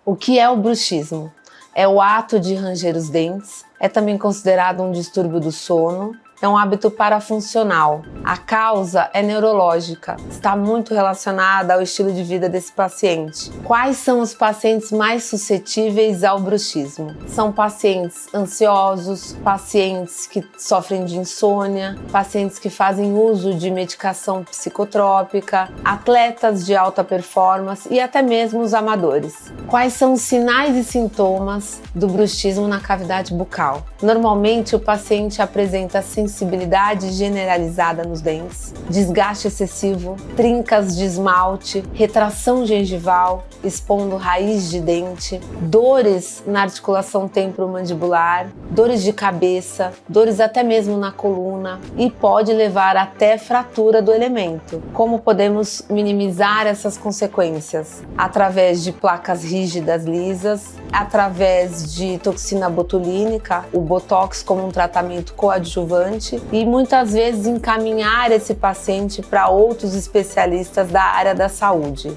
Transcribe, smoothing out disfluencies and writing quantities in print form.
O que é o bruxismo? É o ato de ranger os dentes, é também considerado um distúrbio do sono, é um hábito parafuncional. A causa é neurológica, está muito relacionada ao estilo de vida desse paciente. Quais são os pacientes mais suscetíveis ao bruxismo? São pacientes ansiosos, pacientes que sofrem de insônia, pacientes que fazem uso de medicação psicotrópica, atletas de alta performance e até mesmo os amadores. Quais são os sinais e sintomas do bruxismo na cavidade bucal? Normalmente o paciente apresenta sensibilidade generalizada nos dentes, desgaste excessivo, trincas de esmalte, retração gengival, expondo raiz de dente, dores na articulação temporomandibular, dores de cabeça, dores até mesmo na coluna e pode levar até fratura do elemento. Como podemos minimizar essas consequências? Através de placas rígidas lisas, através de toxina botulínica, o botox como um tratamento coadjuvante e muitas vezes encaminhar esse paciente para outros especialistas da área da saúde.